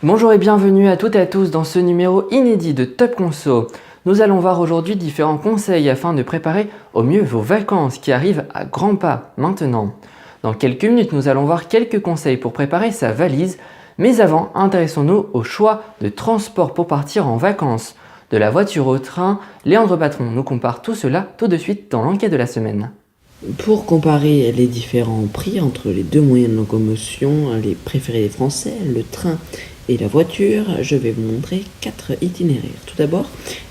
Bonjour et bienvenue à toutes et à tous dans ce numéro inédit de Top Conso. Nous allons voir aujourd'hui différents conseils afin de préparer au mieux vos vacances qui arrivent à grands pas maintenant. Dans quelques minutes, nous allons voir quelques conseils pour préparer sa valise. Mais avant, intéressons-nous au choix de transport pour partir en vacances. De la voiture au train, Léandre Patron nous compare tout cela tout de suite dans l'enquête de la semaine. Pour comparer les différents prix entre les deux moyens de locomotion, les préférés des Français, le train et la voiture, je vais vous montrer 4 itinéraires. Tout d'abord,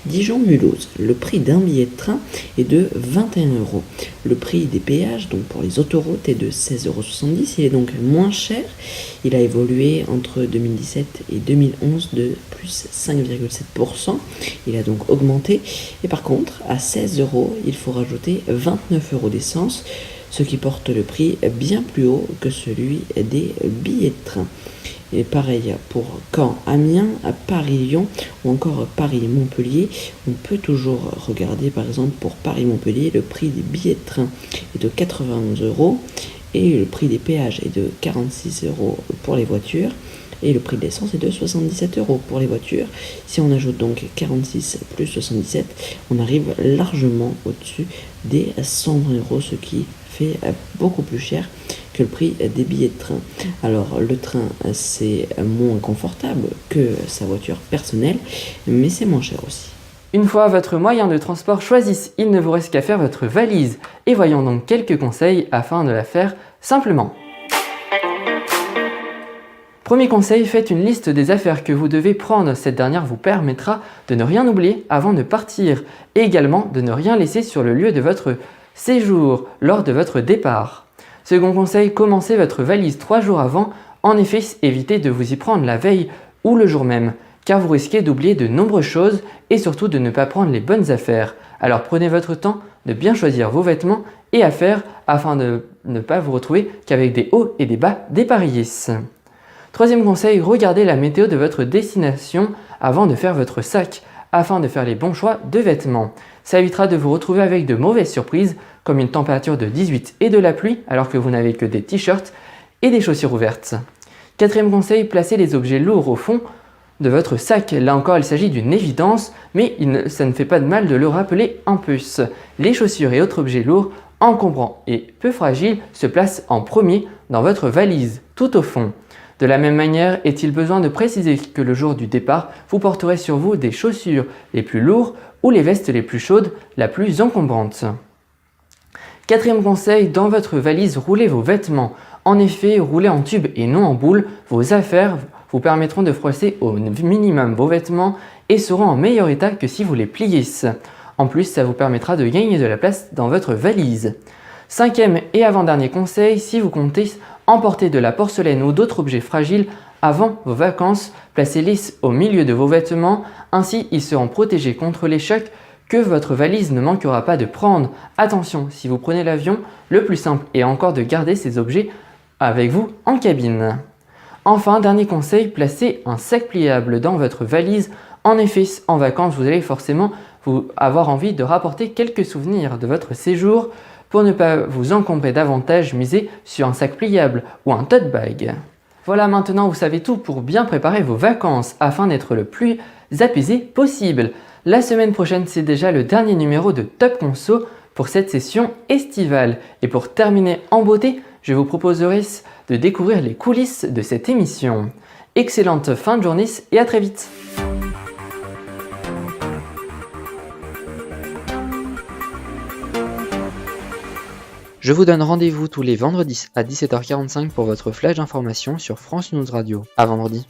Dijon-Mulhouse. Le prix d'un billet de train est de 21 €. Le prix des péages, donc pour les autoroutes, est de 16,70 €. Il est donc moins cher. Il a évolué entre 2017 et 2011 de plus 5,7%. Il a donc augmenté. Et par contre, à 16 €, il faut rajouter 29 € d'essence, ce qui porte le prix bien plus haut que celui des billets de train. Et pareil pour Caen, Amiens, Paris-Lyon ou encore Paris-Montpellier. On peut toujours regarder par exemple pour Paris-Montpellier, le prix des billets de train est de 91 € et le prix des péages est de 46 € pour les voitures et le prix de l'essence est de 77 € pour les voitures. Si on ajoute donc 46 plus 77, on arrive largement au-dessus des 120 €, ce qui fait beaucoup plus cher que le prix des billets de train. Alors le train c'est moins confortable que sa voiture personnelle, mais c'est moins cher aussi. Une fois votre moyen de transport choisi, il ne vous reste qu'à faire votre valise. Et voyons donc quelques conseils afin de la faire simplement. Premier conseil, faites une liste des affaires que vous devez prendre. Cette dernière vous permettra de ne rien oublier avant de partir et également de ne rien laisser sur le lieu de votre séjour lors de votre départ. Second conseil, commencez votre valise 3 jours avant. En effet, évitez de vous y prendre la veille ou le jour même, car vous risquez d'oublier de nombreuses choses et surtout de ne pas prendre les bonnes affaires. Alors prenez votre temps de bien choisir vos vêtements et affaires afin de ne pas vous retrouver qu'avec des hauts et des bas dépareillés. Troisième conseil, regardez la météo de votre destination avant de faire votre sac, afin de faire les bons choix de vêtements. Ça évitera de vous retrouver avec de mauvaises surprises, comme une température de 18 et de la pluie, alors que vous n'avez que des t-shirts et des chaussures ouvertes. Quatrième conseil, placez les objets lourds au fond de votre sac. Là encore, il s'agit d'une évidence, mais ça ne fait pas de mal de le rappeler en plus. Les chaussures et autres objets lourds, encombrants et peu fragiles, se placent en premier dans votre valise, tout au fond. De la même manière, est-il besoin de préciser que le jour du départ, vous porterez sur vous des chaussures les plus lourdes ou les vestes les plus chaudes, la plus encombrante. Quatrième conseil, dans votre valise, roulez vos vêtements. En effet, roulez en tube et non en boule. Vos affaires vous permettront de froisser au minimum vos vêtements et seront en meilleur état que si vous les pliez. En plus, ça vous permettra de gagner de la place dans votre valise. Cinquième et avant-dernier conseil, si vous comptez emporter de la porcelaine ou d'autres objets fragiles avant vos vacances, placez-les au milieu de vos vêtements, ainsi ils seront protégés contre les chocs que votre valise ne manquera pas de prendre. Attention, si vous prenez l'avion, le plus simple est encore de garder ces objets avec vous en cabine. Enfin, dernier conseil, placez un sac pliable dans votre valise. En effet, en vacances, vous allez forcément avoir envie de rapporter quelques souvenirs de votre séjour. Pour ne pas vous encombrer davantage, misez sur un sac pliable ou un tote bag. Voilà, maintenant vous savez tout pour bien préparer vos vacances afin d'être le plus apaisé possible. La semaine prochaine, c'est déjà le dernier numéro de Top Conso pour cette session estivale. Et pour terminer en beauté, je vous proposerai de découvrir les coulisses de cette émission. Excellente fin de journée et à très vite. Je vous donne rendez-vous tous les vendredis à 17h45 pour votre flash d'information sur France News Radio. À vendredi.